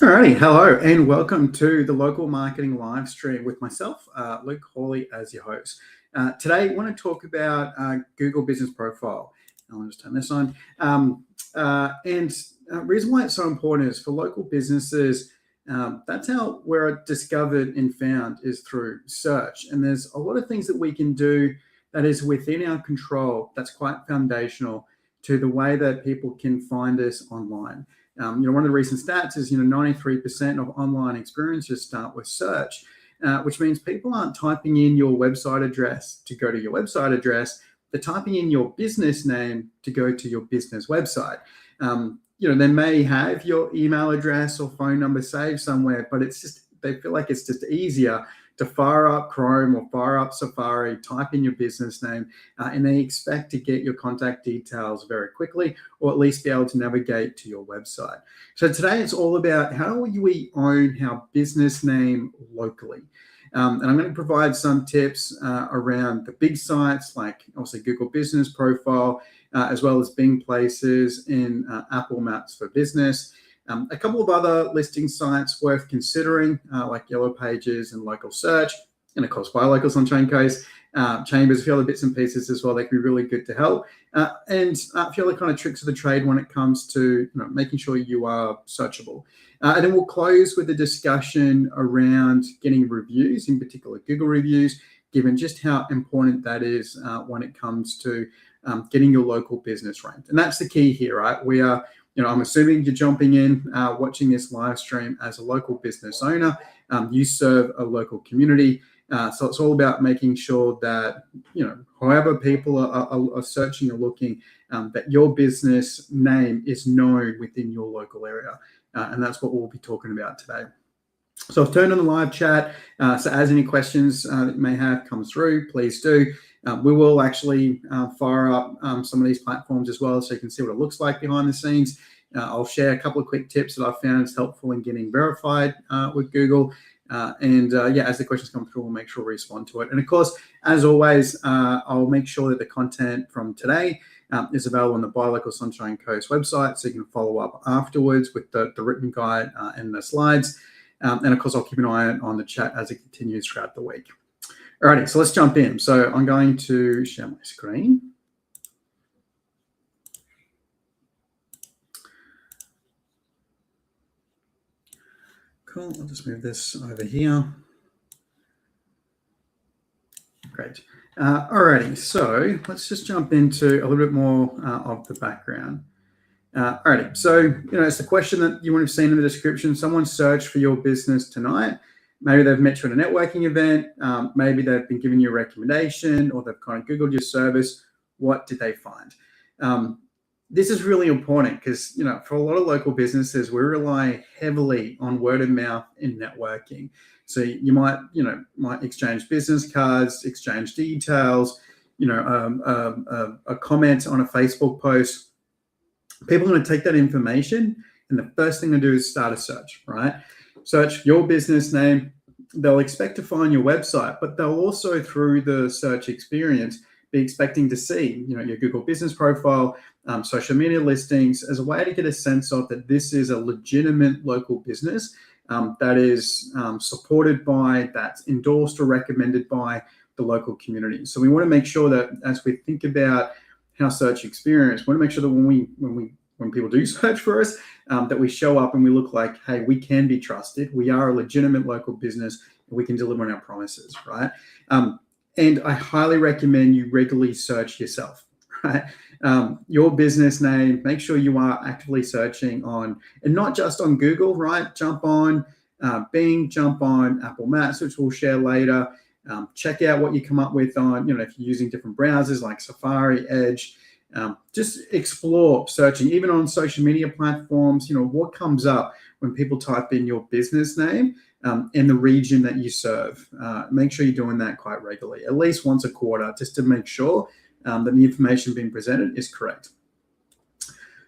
Alrighty, hello and welcome to the Local Marketing Livestream with myself, Luke Hawley, as your host. Today, I want to talk about Google Business Profile. I'll just turn this on. Reason why it's so important is for local businesses. That's how we're discovered and found is through search. And there's a lot of things that we can do that is within our control. That's quite foundational to the way that people can find us online. One of the recent stats is, 93% of online experiences start with search, which means people aren't typing in your website address to go to your website address. They're typing in your business name to go to your business website. They may have your email address or phone number saved somewhere, but they feel like it's just easier to fire up Chrome or fire up Safari, type in your business name, and they expect to get your contact details very quickly, or at least be able to navigate to your website. So today it's all about how do we own our business name locally. And I'm going to provide some tips around the big sites like obviously Google Business Profile, as well as Bing Places and Apple Maps for Business. A couple of other listing sites worth considering, like Yellow Pages and Local Search, and of course, Buy Local Sunshine Coast, Chambers, a few other bits and pieces as well. They can be really good to help. And a few other kind of tricks of the trade when it comes to making sure you are searchable. And then we'll close with a discussion around getting reviews, in particular Google reviews, given just how important that is when it comes to getting your local business ranked. And that's the key here, right? We are I'm assuming you're jumping in, watching this live stream as a local business owner. You serve a local community. So it's all about making sure that, however people are searching or looking, that your business name is known within your local area. And that's what we'll be talking about today. So I've turned on the live chat. So as any questions that you may have come through, please do. We will actually fire up some of these platforms as well, so you can see what it looks like behind the scenes. I'll share a couple of quick tips that I've found is helpful in getting verified with Google. As the questions come through, we'll make sure we respond to it. And of course, as always, I'll make sure that the content from today is available on the Buy Local Sunshine Coast website, so you can follow up afterwards with the written guide and the slides. And of course, I'll keep an eye on the chat as it continues throughout the week. Alrighty, so let's jump in. So I'm going to share my screen. Cool, I'll just move this over here. Great. Alrighty, so let's just jump into a little bit more of the background. Alrighty, so it's the question that you would have seen in the description. Someone searched for your business tonight. Maybe they've met you at a networking event. Maybe they've been giving you a recommendation, or they've kind of Googled your service. What did they find? This is really important because, for a lot of local businesses, we rely heavily on word of mouth and networking. So you might exchange business cards, exchange details, a comment on a Facebook post. People are going to take that information, and the first thing they do is start a search, right? Search your business name. They'll expect to find your website, but they'll also, through the search experience, be expecting to see, your Google Business Profile, social media listings, as a way to get a sense of that this is a legitimate local business that is supported by, that's endorsed or recommended by the local community. So we want to make sure that as we think about our search experience, we want to make sure that when people do search for us, that we show up and we look like, hey, we can be trusted. We are a legitimate local business, and we can deliver on our promises, right? And I highly recommend you regularly search yourself, right? Your business name, make sure you are actively searching on, and not just on Google, right? Jump on Bing, jump on Apple Maps, which we'll share later. Check out what you come up with on, if you're using different browsers like Safari, Edge. Just explore searching, even on social media platforms, what comes up when people type in your business name and the region that you serve. Make sure you're doing that quite regularly, at least once a quarter, just to make sure that the information being presented is correct.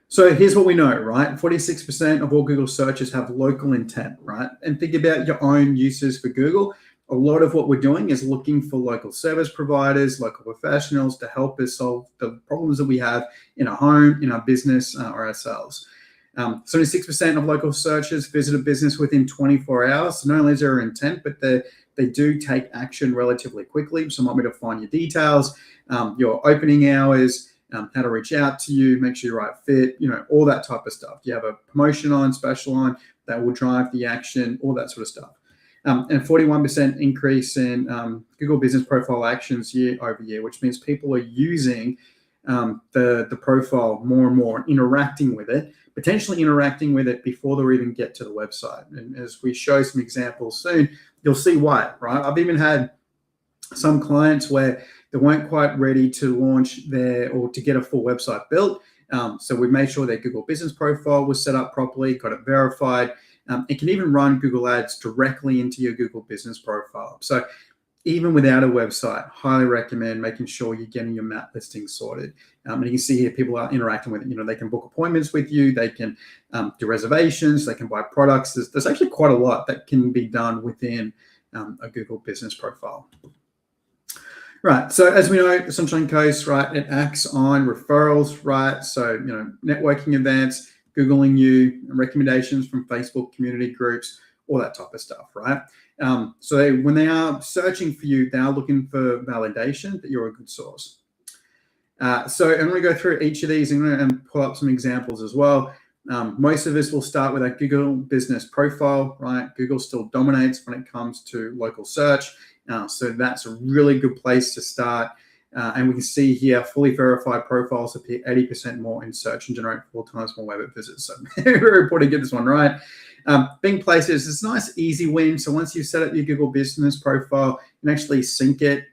So here's what we know, right? 46% of all Google searches have local intent, right? And think about your own uses for Google. A lot of what we're doing is looking for local service providers, local professionals to help us solve the problems that we have in our home, in our business, or ourselves. 76% of local searchers visit a business within 24 hours. So not only is there intent, but they do take action relatively quickly. So want me to find your details, your opening hours, how to reach out to you, make sure you're right fit, all that type of stuff. You have a promotion on, special on, that will drive the action, all that sort of stuff. And 41% increase in Google Business Profile actions year over year, which means people are using the profile more and more, interacting with it, potentially interacting with it before they even get to the website. And as we show some examples soon, you'll see why, right? I've even had some clients where they weren't quite ready to launch or to get a full website built. So we made sure their Google Business Profile was set up properly, got it verified. It can even run Google Ads directly into your Google Business Profile. So even without a website, highly recommend making sure you're getting your map listing sorted. And you can see here people are interacting with it. They can book appointments with you. They can do reservations. They can buy products. There's actually quite a lot that can be done within a Google Business Profile. Right, so as we know, the Sunshine Coast, right, it acts on referrals, right? So, networking events, Googling you, recommendations from Facebook community groups, all that type of stuff, right? So when they are searching for you, they are looking for validation that you're a good source. So I'm going to go through each of these and pull up some examples as well. Most of us will start with a Google Business Profile, right? Google still dominates when it comes to local search. So that's a really good place to start. And we can see here, fully verified profiles appear 80% more in search and generate 4 times more web visits. So very important to get this one right. Bing Places is a nice, easy win. So once you've set up your Google Business Profile, you can actually sync it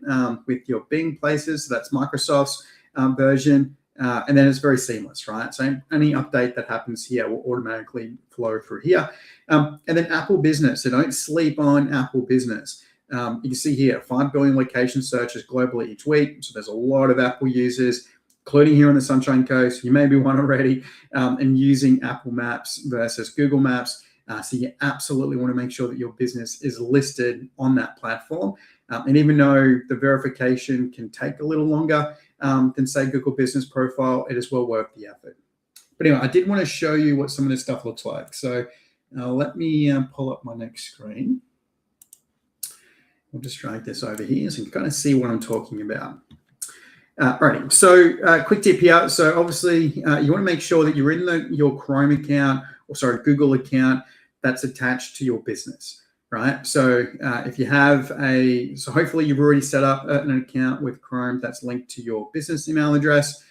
with your Bing Places. So that's Microsoft's version. And then it's very seamless, right? So any update that happens here will automatically flow through here. And then Apple Business. So don't sleep on Apple Business. You can see here, 5 billion location searches globally each week. So there's a lot of Apple users, including here on the Sunshine Coast. You may be one already, and using Apple Maps versus Google Maps. So you absolutely want to make sure that your business is listed on that platform. And even though the verification can take a little longer than, say, Google Business Profile, it is well worth the effort. But anyway, I did want to show you what some of this stuff looks like. So let me pull up my next screen. We'll just drag this over here so you can kind of see what I'm talking about. Alrighty, so quick tip here. So obviously you want to make sure that you're in your Chrome account, Google account that's attached to your business, right? So if you have so hopefully you've already set up an account with Chrome that's linked to your business email address.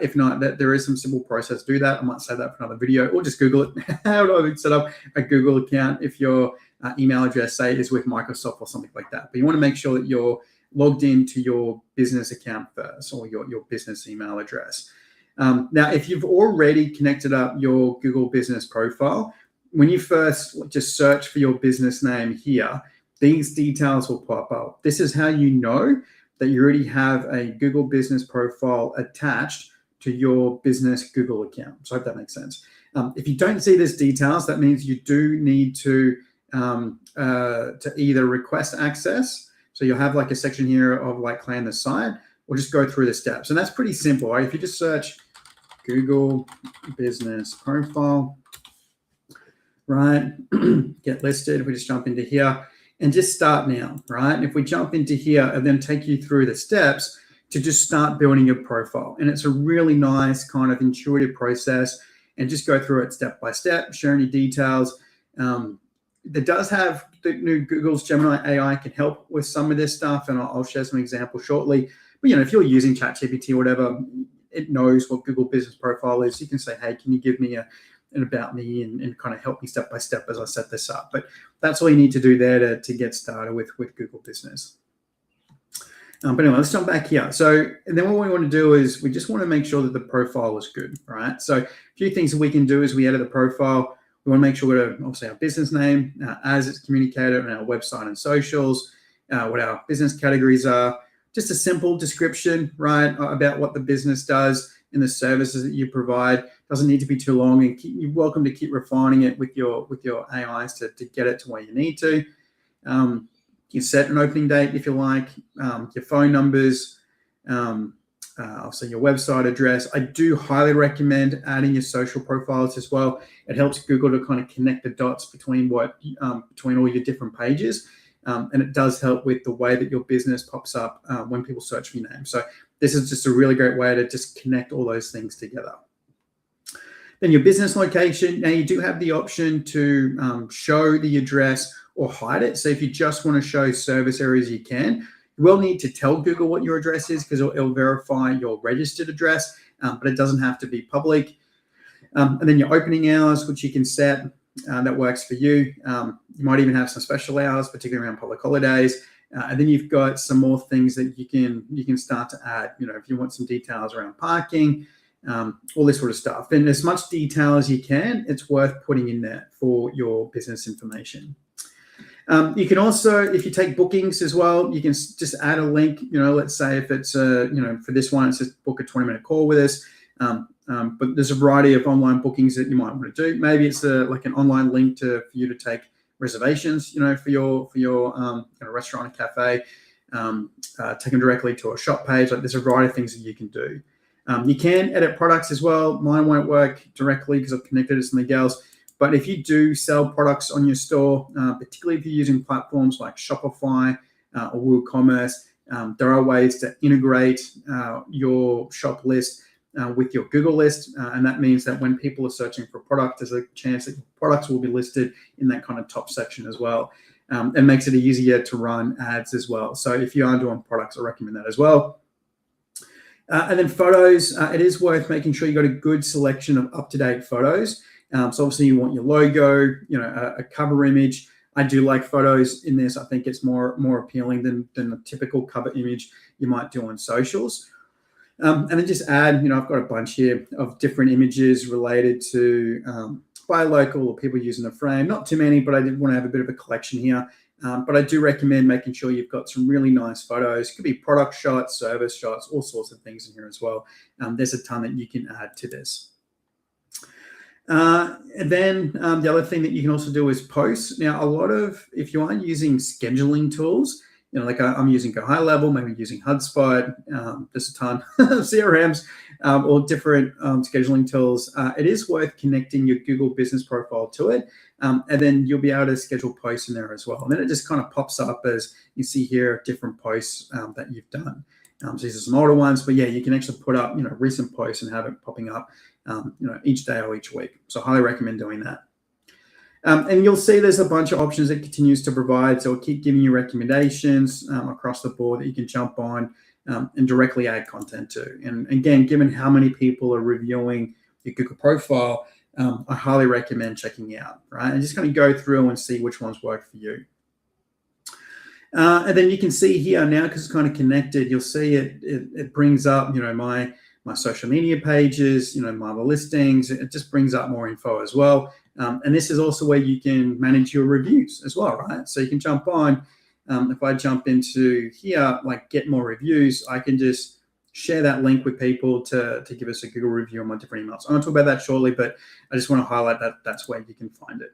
If not, there is some simple process to do that. I might save that for another video, or just Google it. How do I set up a Google account if your email address, say, is with Microsoft or something like that? But you want to make sure that you're logged into your business account first, or your business email address. Now, if you've already connected up your Google Business Profile, when you first just search for your business name here, these details will pop up. This is how you know that you already have a Google Business Profile attached to your business Google account. So I hope that makes sense. If you don't see these details, that means you do need to either request access. So you'll have like a section here of like claim the site, or just go through the steps. And that's pretty simple, right? If you just search Google Business Profile, right, get listed. If we just jump into here and just start now, right? And if we jump into here and then take you through the steps to just start building your profile. And it's a really nice kind of intuitive process, and just go through it step by step, sharing your details. That does have the new Google's Gemini AI can help with some of this stuff, and I'll share some examples shortly. But if you're using ChatGPT or whatever, it knows what Google Business Profile is. You can say, hey, can you give me an about me and kind of help me step by step as I set this up. But that's all you need to do there to get started with Google Business. But anyway, let's jump back here. And then what we want to do is we just want to make sure that the profile is good, right? So a few things that we can do is we edit the profile. We want to make sure we got obviously our business name as it's communicated on our website and socials, what our business categories are, just a simple description, right, about what the business does and the services that you provide. Doesn't need to be too long, and you're welcome to keep refining it with your AIs to get it to where you need to. You set an opening date if you like, your phone numbers, obviously your website address. I do highly recommend adding your social profiles as well. It helps Google to kind of connect the dots between between all your different pages. And it does help with the way that your business pops up when people search for your name. So this is just a really great way to just connect all those things together. Then your business location. Now you do have the option to show the address or hide it. So if you just want to show service areas, you can. You will need to tell Google what your address is because it'll verify your registered address, but it doesn't have to be public. And then your opening hours, which you can set, that works for you. You might even have some special hours, particularly around public holidays. And then you've got some more things that you can start to add. If you want some details around parking, all this sort of stuff. And as much detail as you can, it's worth putting in there for your business information. You can also, if you take bookings as well, you can just add a link. Let's say if it's for this one, it's just book a 20-minute call with us. But there's a variety of online bookings that you might want to do. Maybe it's like an online link for you to take reservations, for your restaurant or cafe. Take them directly to a shop page. Like there's a variety of things that you can do. You can edit products as well. Mine won't work directly because I've connected to something else. But if you do sell products on your store, particularly if you're using platforms like Shopify or WooCommerce, there are ways to integrate your shop list with your Google list. And that means that when people are searching for a product, there's a chance that your products will be listed in that kind of top section as well. It makes it easier to run ads as well. So if you are doing products, I recommend that as well. And then photos, it is worth making sure you've got a good selection of up-to-date photos. So obviously you want your logo, a cover image. I do like photos in this. I think it's more appealing than the typical cover image you might do on socials. And then just add, I've got a bunch here of different images related to buy local or people using a frame. Not too many, but I did want to have a bit of a collection here. But I do recommend making sure you've got some really nice photos. It could be product shots, service shots, all sorts of things in here as well. There's a ton that you can add to this. And then the other thing that you can also do is posts. Now, if you are using scheduling tools, like I'm using Go High Level, maybe using HubSpot, there's a ton of CRMs or different scheduling tools. It is worth connecting your Google business profile to it. And then you'll be able to schedule posts in there as well. And then it just kind of pops up as you see here, different posts that you've done. So these are some older ones, but yeah, you can actually put up, recent posts and have it popping up, each day or each week. So I highly recommend doing that. And you'll see there's a bunch of options it continues to provide. So it'll keep giving you recommendations across the board that you can jump on and directly add content to. And again, given how many people are reviewing your Google profile, I highly recommend checking out, right? And just kind of go through and see which ones work for you. And then you can see here now, because it's kind of connected, you'll see it brings up, my social media pages, my listings. It just brings up more info as well. And this is also where you can manage your reviews as well, right? So you can jump on. If I jump into here, like get more reviews, I can just share that link with people to give us a Google review on my different emails. I'm going to talk about that shortly, but I just want to highlight that that's where you can find it.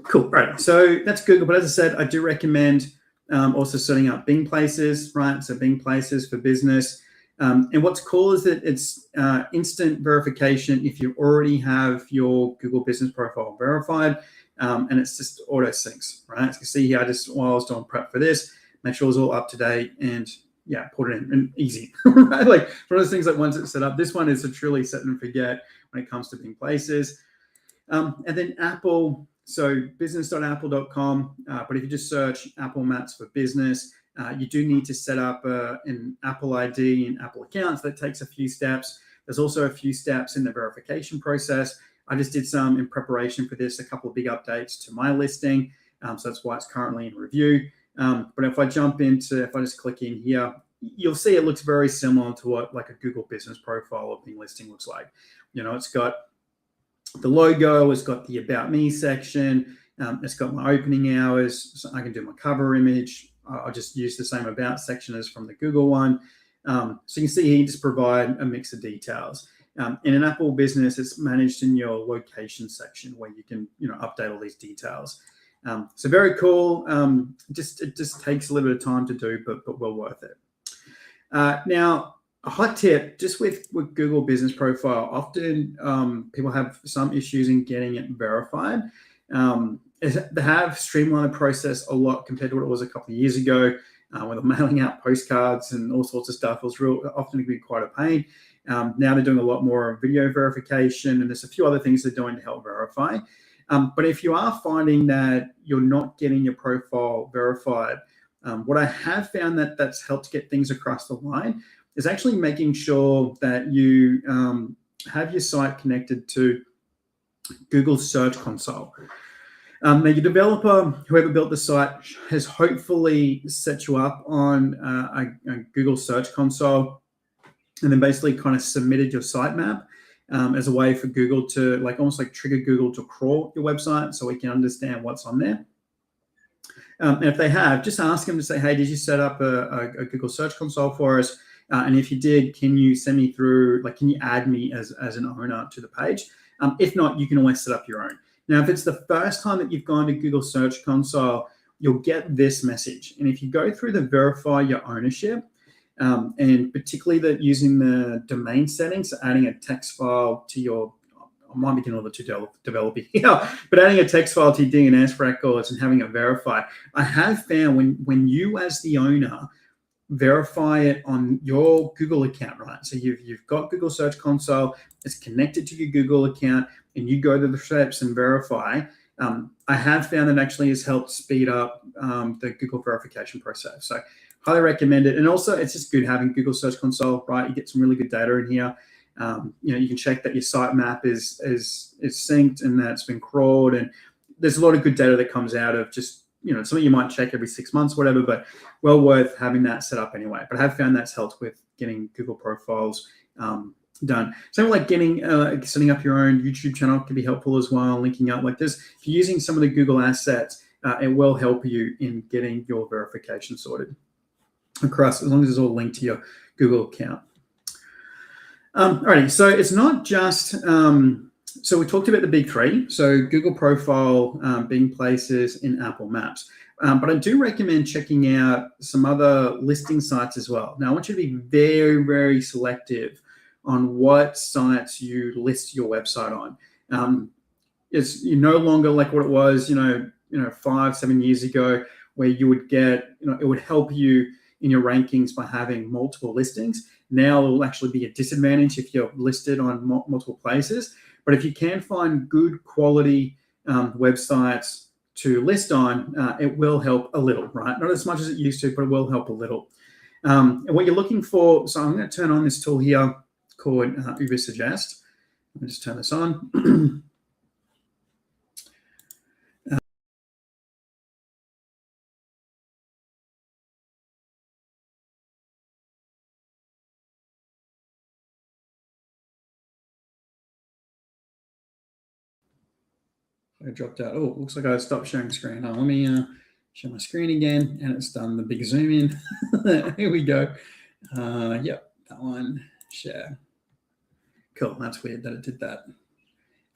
Cool. Right. So that's Google. But as I said, I do recommend also setting up Bing Places, right? So Bing Places for business. And what's cool is that it's instant verification if you already have your Google business profile verified, and it's just auto syncs, right? As you can see here, while I was doing prep for this, make sure it's all up to date and yeah, put it in and easy, right? Like one of those things that once it's set up, this one is a truly set and forget when it comes to Bing Places. And then Apple, so business.apple.com, but if you just search Apple Maps for Business, you do need to set up an Apple ID and Apple accounts. That takes a few steps. There's also a few steps in the verification process. I just did some in preparation for this, a couple of big updates to my listing. So that's why it's currently in review. But if I just click in here, you'll see it looks very similar to what like a Google business profile or Bing listing looks like. It's got the logo, it's got the About Me section, it's got my opening hours, so I can do my cover image. I'll just use the same About section as from the Google one. So you can see here, you just provide a mix of details. In an Apple business, it's managed in your location section where you can, update all these details. So very cool. It just takes a little bit of time to do, but well worth it. Now, a hot tip, just with Google Business Profile, often people have some issues in getting it verified. They have streamlined the process a lot compared to what it was a couple of years ago, when they're mailing out postcards and all sorts of stuff. It was often be quite a pain. Now they're doing a lot more video verification, and there's a few other things they're doing to help verify. But if you are finding that you're not getting your profile verified, what I have found that's helped get things across the line is actually making sure that you have your site connected to Google Search Console. Now, your developer, whoever built the site, has hopefully set you up on a Google Search Console, and then basically kind of submitted your sitemap as a way for Google to almost trigger Google to crawl your website so we can understand what's on there. And if they have, just ask them to say, hey, did you set up a Google Search Console for us? And if you did, can you send me through, can you add me as an owner to the page? If not, you can always set up your own. Now, if it's the first time that you've gone to Google Search Console, you'll get this message. And if you go through the verify your ownership, and particularly that using the domain settings, so adding a text file to your, I might be getting a little too developer here, but adding a text file to your DNS records and having it verified, I have found when you as the owner verify it on your Google account, right? So you've got Google Search Console, it's connected to your Google account, and you go to the steps and verify. I have found that actually has helped speed up the Google verification process. So highly recommend it. And also, it's just good having Google Search Console, right? You get some really good data in here. You can check that your sitemap is synced and that it's been crawled. And there's a lot of good data that comes out of just, something you might check every 6 months, whatever, but well worth having that set up anyway. But I have found that's helped with getting Google profiles done. Something like setting up your own YouTube channel can be helpful as well, linking up like this. If you're using some of the Google assets, it will help you in getting your verification sorted across, as long as it's all linked to your Google account. Alrighty, so it's not just, so we talked about the big three, so Google Profile, Bing Places, and Apple Maps. But I do recommend checking out some other listing sites as well. Now, I want you to be very, very selective on what sites you list your website on. It's no longer like what it was, 5-7 years ago, where you would get, it would help you in your rankings by having multiple listings. Now it will actually be a disadvantage if you're listed on multiple places. But if you can find good quality websites to list on, it will help a little, right? Not as much as it used to, but it will help a little. And what you're looking for, so I'm going to turn on this tool here called Uber Suggest. Let me just turn this on. I dropped out. Oh, it looks like I stopped sharing screen. Let me share my screen again, and it's done the big zoom in. Here we go. Yep, that one. Share. Cool. That's weird that it did that.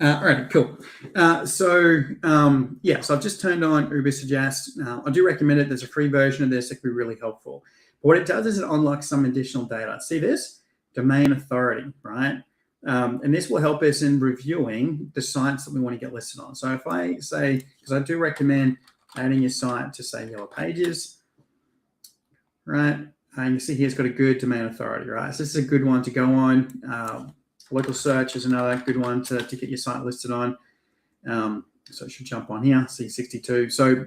All right, cool. So I've just turned on Uber Suggest. I do recommend it. There's a free version of this that could be really helpful. But what it does is it unlocks some additional data. See this? Domain authority, right? And this will help us in reviewing the sites that we want to get listed on. So if I say, because I do recommend adding your site to say Yellow Pages, right? And you see here it's got a good domain authority, right? So this is a good one to go on. Local search is another good one to get your site listed on. So it should jump on here, C62. So,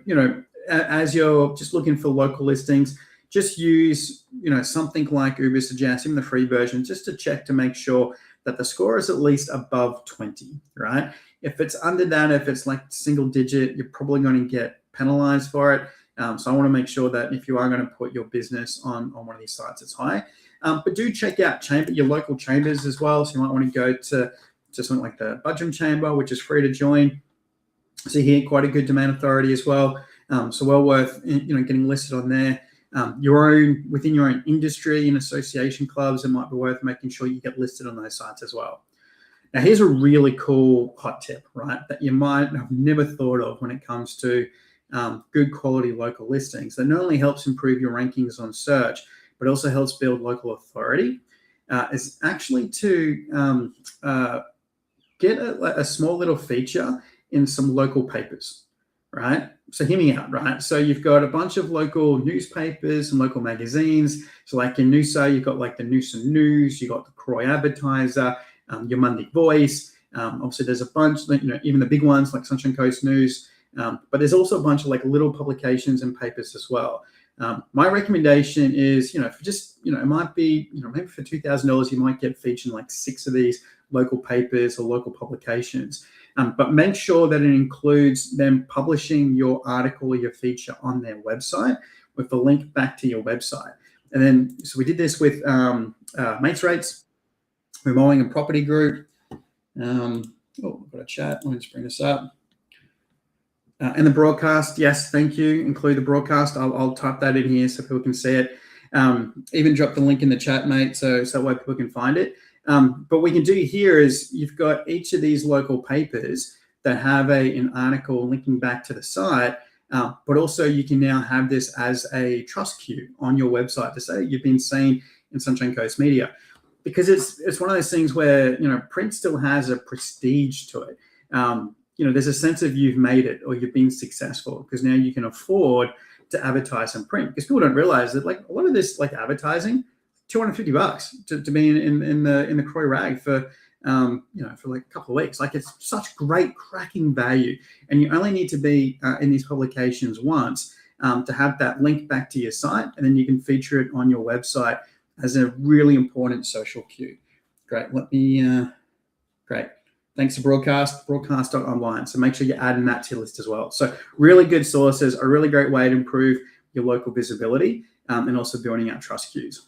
as you're just looking for local listings, just use, something like Uber Suggest, even the free version, just to check to make sure that the score is at least above 20, right? If it's under that, if it's like single digit, you're probably going to get penalized for it. So I want to make sure that if you are going to put your business on one of these sites, it's high. But do check out your local chambers as well. So you might want to go to something like the Budgem Chamber, which is free to join. So here, quite a good domain authority as well. So well worth getting listed on there. Within your own industry and association clubs, it might be worth making sure you get listed on those sites as well. Now, here's a really cool hot tip, right, that you might have never thought of when it comes to good quality local listings. That not only helps improve your rankings on search, but also helps build local authority, is actually to get a small little feature in some local papers, right? So hear me out, right? So you've got a bunch of local newspapers and local magazines. So like in Noosa, you've got like the Noosa News, you've got the Croy Advertiser, your Monday Voice. Obviously, there's a bunch, even the big ones like Sunshine Coast News. But there's also a bunch of like little publications and papers as well. My recommendation is, for just, it might be, maybe for $2,000, you might get featured in like 6 of these local papers or local publications. But make sure that it includes them publishing your article or your feature on their website with the link back to your website. And then, so we did this with Mates Rates, Remowing and Property Group. I've got a chat. Let me just bring this up. And the broadcast, yes, thank you. Include the broadcast. I'll type that in here so people can see it. Even drop the link in the chat, mate, so that way people can find it. But what we can do here is you've got each of these local papers that have an article linking back to the site, but also you can now have this as a trust queue on your website to say you've been seen in Sunshine Coast Media, because it's one of those things where print still has a prestige to it. There's a sense of you've made it or you've been successful because now you can afford to advertise in print, because people don't realize that like a lot of this like advertising, $250 to be in the Croy Rag for for like a couple of weeks. Like it's such great cracking value, and you only need to be in these publications once to have that link back to your site, and then you can feature it on your website as a really important social cue. Great. Great. Thanks to broadcast.online. So make sure you're adding that to your list as well. So really good sources, a really great way to improve your local visibility and also building out trust queues.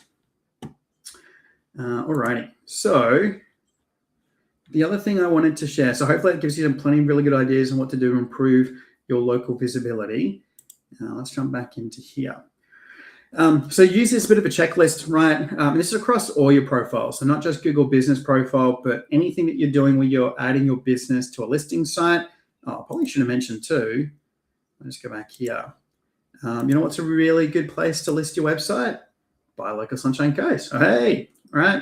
Alrighty. So the other thing I wanted to share, so hopefully it gives you plenty of really good ideas on what to do to improve your local visibility. Let's jump back into here. So use this bit of a checklist, right? This is across all your profiles. So not just Google Business Profile, but anything that you're doing where you're adding your business to a listing site. I probably should have mentioned too. Let's go back here. What's a really good place to list your website? Buy Local Sunshine Coast. Oh, hey, all right.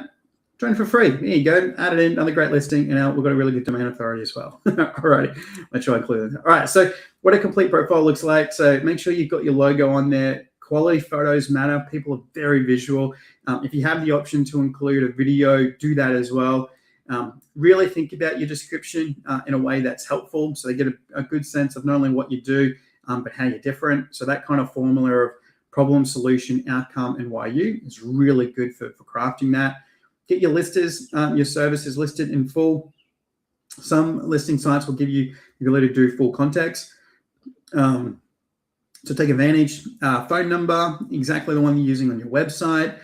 Join for free. There you go. Add it in, another great listing. And now we've got a really good domain authority as well. All righty. Make sure I include it. All right. So what a complete profile looks like. So make sure you've got your logo on there. Quality photos matter. People are very visual. If you have the option to include a video, do that as well. Really think about your description in a way that's helpful, so they get a good sense of not only what you do, but how you're different. So that kind of formula of problem, solution, outcome, and why you is really good for crafting that. Get your listers, your services listed in full. Some listing sites will give you the ability to do full context. So take advantage. Phone number, exactly the one you're using on your website.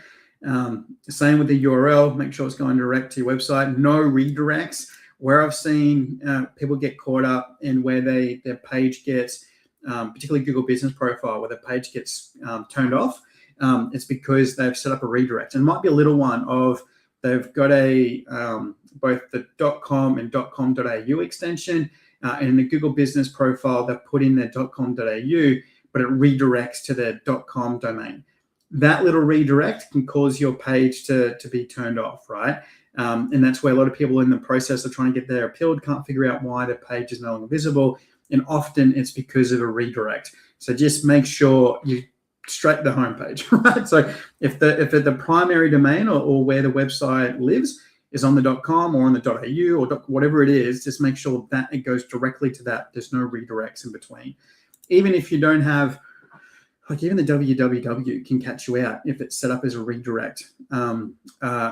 Same with the URL. Make sure it's going direct to your website. No redirects. Where I've seen people get caught up in where their page gets, particularly Google Business Profile, where the page gets turned off, it's because they've set up a redirect. And it might be a little one of they've got both the .com and .com.au extension, and in the Google Business Profile, they've put in their .com.au, but it redirects to their .com domain. That little redirect can cause your page to be turned off, right? And that's where a lot of people in the process of trying to get their appealed can't figure out why their page is no longer visible. And often it's because of a redirect. So just make sure you straight to the homepage, right? So if the primary domain or where the website lives is on the .com or on the .au or whatever it is, just make sure that it goes directly to that. There's no redirects in between. Even if you don't have, like even the www can catch you out if it's set up as a redirect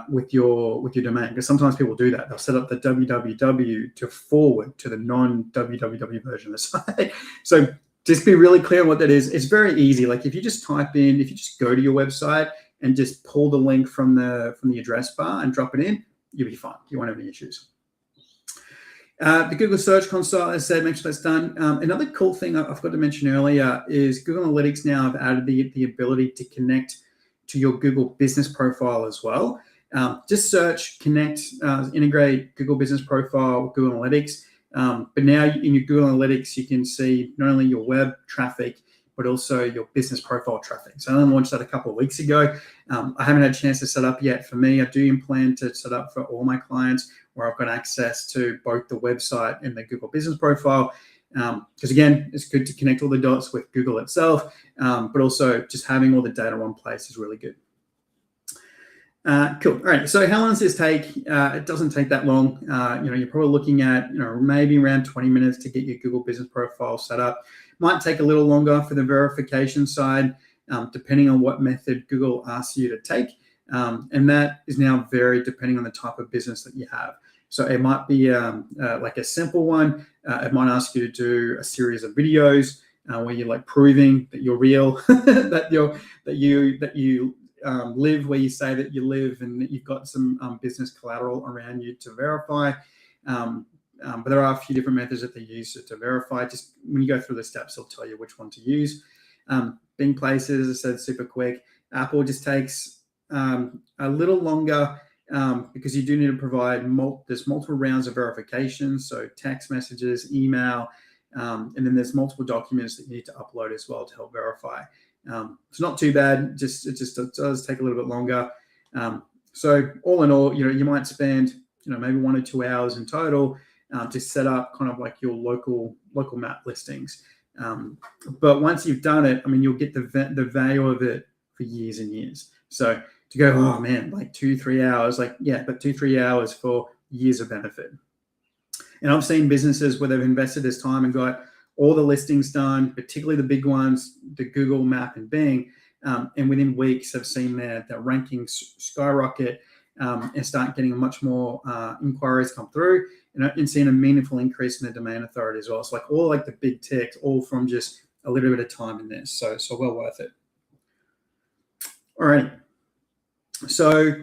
with your domain, because sometimes people do that. They'll set up the www to forward to the non-www version of the site. So just be really clear on what that is. It's very easy. Like if you just go to your website and just pull the link from the address bar and drop it in, you'll be fine. You won't have any issues. The Google Search Console, as I said, make sure that's done. Another cool thing I forgot to mention earlier is Google Analytics now have added the ability to connect to your Google Business Profile as well. Just search, connect, integrate Google Business Profile with Google Analytics. But now in your Google Analytics, you can see not only your web traffic, but also your business profile traffic. So I only launched that a couple of weeks ago. I haven't had a chance to set up yet for me. I do plan to set up for all my clients where I've got access to both the website and the Google business profile. Because again, it's good to connect all the dots with Google itself, but also just having all the data on place is really good. Cool. All right. So how long does this take? It doesn't take that long. You're probably looking at, maybe around 20 minutes to get your Google business profile set up. Might take a little longer for the verification side, depending on what method Google asks you to take. And that is now varied depending on the type of business that you have. So it might be like a simple one. It might ask you to do a series of videos where you're like proving that you're real, that you live where you say that you live, and that you've got some business collateral around you to verify. But there are a few different methods that they use to verify. Just when you go through the steps, they'll tell you which one to use. Bing Places, as I said, super quick. Apple just takes a little longer because you do need to provide there's multiple rounds of verification, so text messages, email, and then there's multiple documents that you need to upload as well to help verify. It's not too bad. It does take a little bit longer. So all in all, you might spend maybe 1 or 2 hours in total to set up kind of like your local map listings. But once you've done it, you'll get the value of it for years and years. So to go, oh man, like 2-3 hours, but 2-3 hours for years of benefit. And I've seen businesses where they've invested this time and got all the listings done, particularly the big ones, the Google Map and Bing, and within weeks have seen their rankings skyrocket and start getting much more inquiries come through, and seeing a meaningful increase in the domain authority as well. So like all like the big ticks, all from just a little bit of time in this. So well worth it. All right. So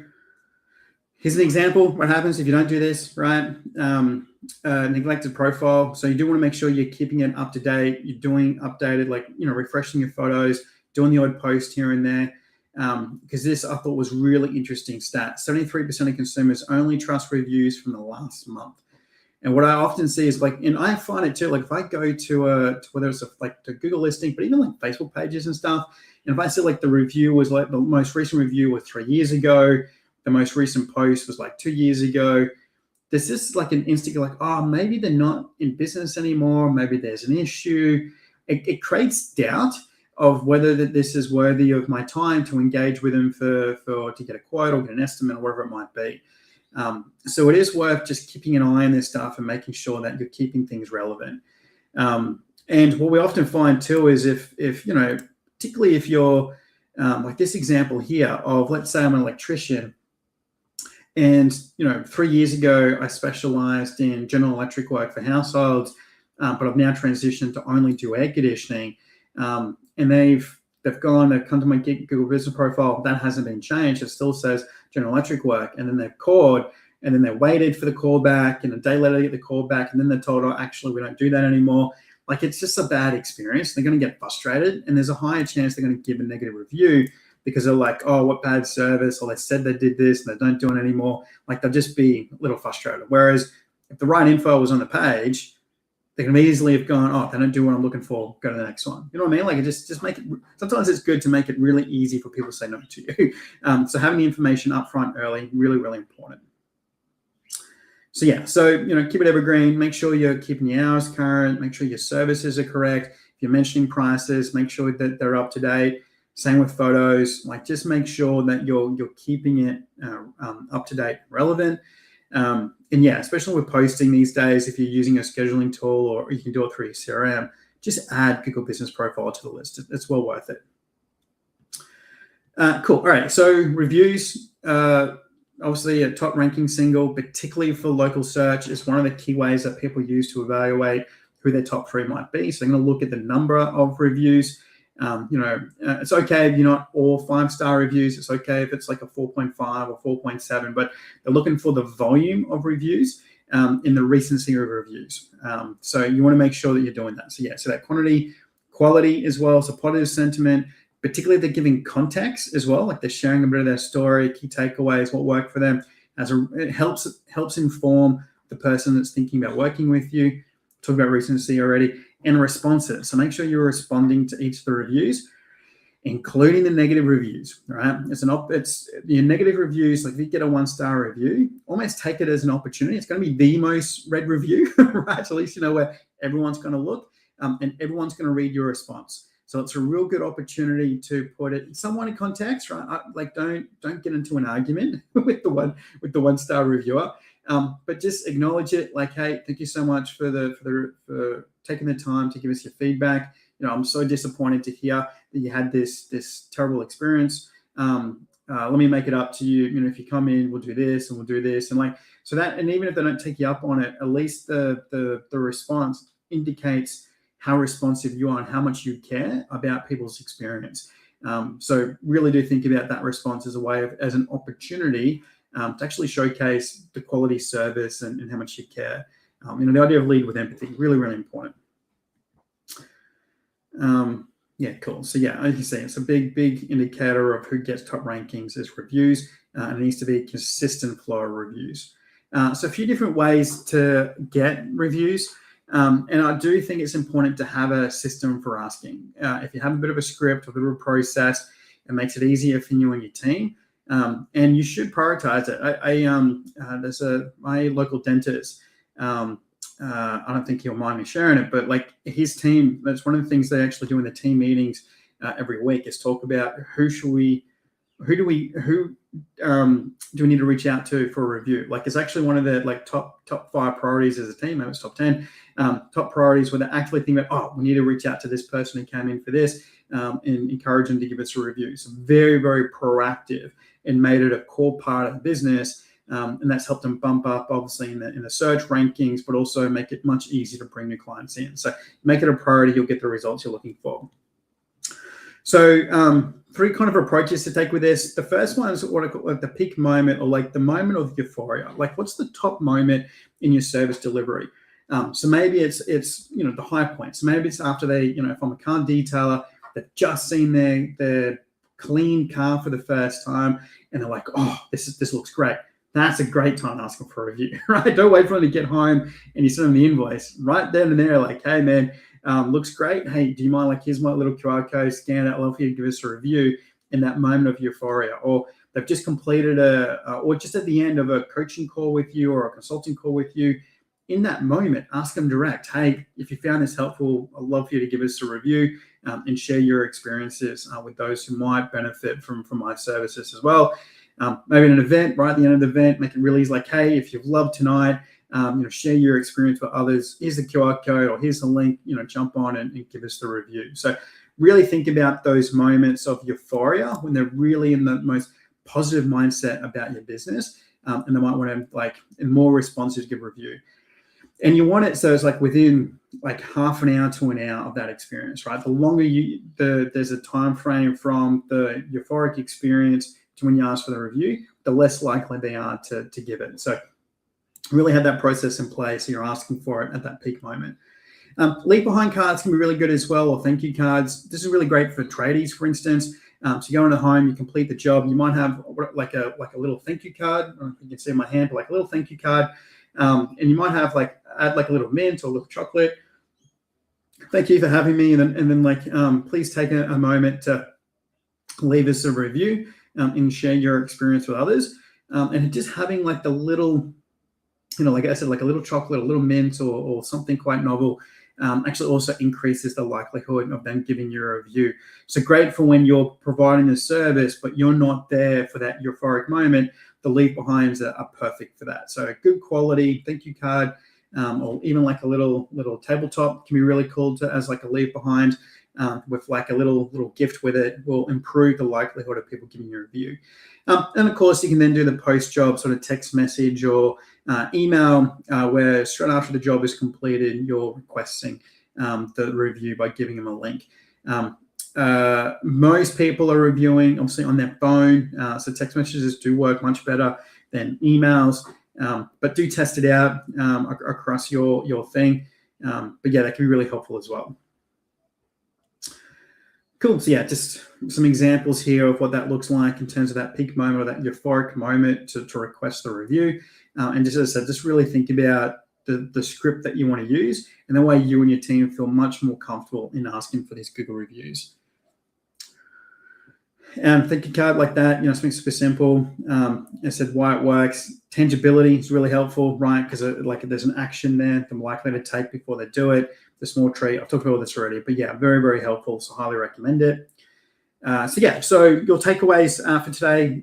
here's an example. What happens if you don't do this, right? Neglected profile. So you do want to make sure you're keeping it up to date. You're doing updated, refreshing your photos, doing the odd post here and there. Because this I thought was really interesting stat. 73% of consumers only trust reviews from the last month. And what I often see is and I find it too, like if I go to whether it's to Google listing, but even like Facebook pages and stuff, and if I see like the review was like the most recent review was 3 years ago, the most recent post was like 2 years ago, there's just like an instinct like, oh, maybe they're not in business anymore. Maybe there's an issue. It creates doubt of whether that this is worthy of my time to engage with them to get a quote or get an estimate or whatever it might be. So it is worth just keeping an eye on this stuff and making sure that you're keeping things relevant. And what we often find too is if particularly if you're like this example here of, let's say I'm an electrician, and 3 years ago I specialized in general electric work for households, but I've now transitioned to only do air conditioning. And they've come to my Google business profile. That hasn't been changed. It still says general electric work, and then they've called, and then they waited for the call back, and a day later they get the call back, and then they're told, oh, actually we don't do that anymore. Like, it's just a bad experience. They're going to get frustrated, and there's a higher chance they're going to give a negative review because they're like, oh, what bad service, or they said they did this and they don't do it anymore. Like, they'll just be a little frustrated. Whereas if the right info was on the page, they can easily have gone, oh, they don't do what I'm looking for, go to the next one. You know what I mean? Like, it just make it, sometimes it's good to make it really easy for people to say no to you. So having the information up front early, really, really important. So yeah, keep it evergreen, make sure you're keeping your hours current, make sure your services are correct. If you're mentioning prices, make sure that they're up to date. Same with photos, like just make sure that you're keeping it up to date, relevant. And yeah, especially with posting these days, if you're using a scheduling tool or you can do it through your CRM, just add Google Business Profile to the list. It's well worth it. Cool. All right. So reviews, obviously a top ranking single, particularly for local search, is one of the key ways that people use to evaluate who their top 3 might be. So they're going to look at the number of reviews. It's okay if you're not all 5-star reviews. It's okay if it's like a 4.5 or 4.7, but they're looking for the volume of reviews in the recency of reviews. So you want to make sure that you're doing that. So yeah, so that quantity, quality as well. So positive sentiment, particularly if they're giving context as well, like they're sharing a bit of their story, key takeaways, what worked for them. It helps inform the person that's thinking about working with you. Talk about recency already. and responses. So make sure you're responding to each of the reviews, including the negative reviews, right? It's your negative reviews. Like if you get a 1-star review, almost take it as an opportunity. It's going to be the most read review, right? So at least you know where everyone's going to look, and everyone's going to read your response. So it's a real good opportunity to put it somewhat in context, right? Like don't get into an argument with the 1-star reviewer, but just acknowledge it. Like, hey, thank you so much for taking the time to give us your feedback. I'm so disappointed to hear that you had this terrible experience. Let me make it up to you. If you come in, we'll do this and we'll do this, and and even if they don't take you up on it, at least the response indicates how responsive you are and how much you care about people's experience. So really do think about that response as as an opportunity to actually showcase the quality service and how much you care. The idea of lead with empathy, really, really important. Yeah, cool. So yeah, as you see, it's a big indicator of who gets top rankings is reviews, and it needs to be a consistent flow of reviews. So a few different ways to get reviews. And I do think it's important to have a system for asking. If you have a bit of a script or a bit of a process, it makes it easier for you and your team. And you should prioritize it. There's my local dentist. I don't think he'll mind me sharing it, but like his team, that's one of the things they actually do in the team meetings every week is talk about who do we need to reach out to for a review. Like it's actually one of the top 5 priorities as a team. Maybe it's top 10 top priorities where they're actually thinking about, we need to reach out to this person who came in for this and encourage them to give us a review. So very, very proactive and made it a core part of the business. And that's helped them bump up, obviously, in the search rankings, but also make it much easier to bring new clients in. So make it a priority, you'll get the results you're looking for. So 3 kind of approaches to take with this. The first one is what I call the peak moment, or like the moment of euphoria. Like what's the top moment in your service delivery? So maybe it's the high point. So maybe it's after they, if I'm a car detailer, they've just seen their clean car for the first time, and they're like, oh, this looks great. That's a great time asking for a review, right? Don't wait for them to get home and you send them the invoice right then and there. Like, hey man, looks great. Hey, do you mind? Like, here's my little QR code. Scan it. I'd love for you to give us a review in that moment of euphoria. Or they've just completed or just at the end of a coaching call with you or a consulting call with you. In that moment, ask them direct. Hey, if you found this helpful, I'd love for you to give us a review and share your experiences with those who might benefit from my services as well. Maybe in an event, right at the end of the event, make it really easy. Like, hey, if you've loved tonight, share your experience with others. Here's the QR code or here's the link, jump on and give us the review. So really think about those moments of euphoria when they're really in the most positive mindset about your business. And they might want to in more responsive give review. And you want it so it's within half an hour to an hour of that experience, right? The longer there's a time frame from the euphoric experience to when you ask for the review, the less likely they are to give it. So really have that process in place so you're asking for it at that peak moment. Leave behind cards can be really good as well, or thank you cards. This is really great for tradies, for instance. So you go into home, you complete the job, you might have like a little thank you card. I don't know if you can see in my hand, but a little thank you card. And you might have add a little mint or a little chocolate. Thank you for having me. And then please take a moment to leave us a review and share your experience with others. And just having the little, like I said, a little chocolate, a little mint or something quite novel actually also increases the likelihood of them giving you a review. So great for when you're providing a service, but you're not there for that euphoric moment. The leave behinds are perfect for that. So a good quality thank you card, or even a little tabletop can be really cool as a leave behind with a little gift with it will improve the likelihood of people giving you a review. And of course, you can then do the post job sort of text message or email where straight after the job is completed, you're requesting the review by giving them a link. Most people are reviewing obviously on their phone, so text messages do work much better than emails, but do test it out across your thing. But yeah, that can be really helpful as well. Cool. So yeah, just some examples here of what that looks like in terms of that peak moment or that euphoric moment to request the review. And just as I said, just really think about the script that you want to use, and that way you and your team feel much more comfortable in asking for these Google reviews. And thinking card like that, something super simple. I said why it works. Tangibility is really helpful, right? Because like there's an action there they're likely to take before they do it. The small treat, I've talked about all this already, but yeah, very, very helpful. So highly recommend it. So your takeaways for today: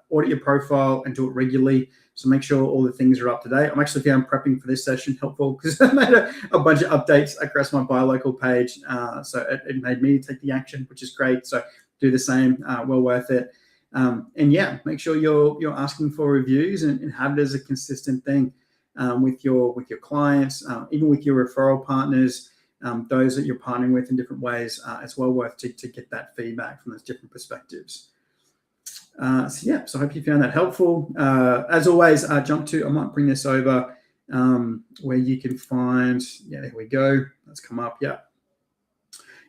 audit your profile and do it regularly. So make sure all the things are up to date. I'm actually found prepping for this session helpful because I made a bunch of updates across my buy local page. So it made me take the action, which is great. So do the same, well worth it. And yeah, make sure you're asking for reviews and have it as a consistent thing with your clients, even with your referral partners, those that you're partnering with in different ways. It's well worth to get that feedback from those different perspectives. So I hope you found that helpful. As always, I might bring this over where you can find, there we go. Let's come up. Yeah.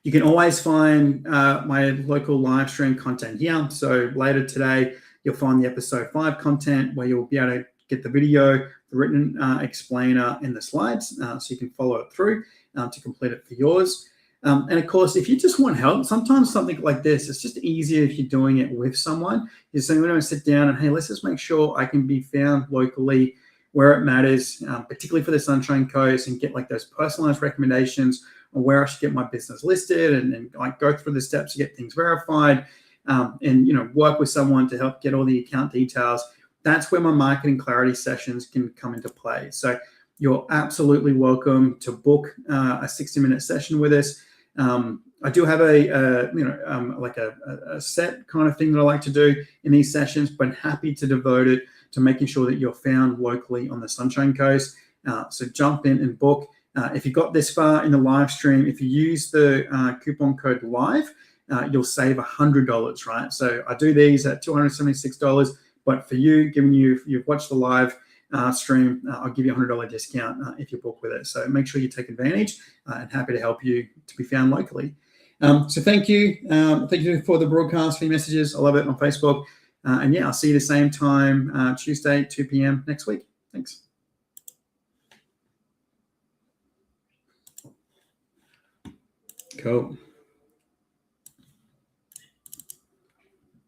You can always find my local live stream content here. So later today, you'll find the episode 5 content where you'll be able to get the video, the written explainer, and the slides, so you can follow it through to complete it for yours. And of course, if you just want help, sometimes something like this, it's just easier if you're doing it with someone. You're saying, we're going to sit down and, hey, let's just make sure I can be found locally where it matters, particularly for the Sunshine Coast, and get like those personalized recommendations on where I should get my business listed and like go through the steps to get things verified, and work with someone to help get all the account details. That's where my marketing clarity sessions can come into play. So you're absolutely welcome to book a 60-minute session with us. I do have a set kind of thing that I like to do in these sessions, but happy to devote it to making sure that you're found locally on the Sunshine Coast. So jump in and book. If you got this far in the live stream, if you use the coupon code LIVE, you'll save $100, right? So I do these at $276, but for you, given you've watched the live stream, I'll give you a $100 discount if you book with it. So make sure you take advantage, and happy to help you to be found locally. So thank you. Thank you for the broadcast, for your messages. I love it on Facebook. And yeah, I'll see you the same time, Tuesday, 2 p.m. next week. Thanks. Cool.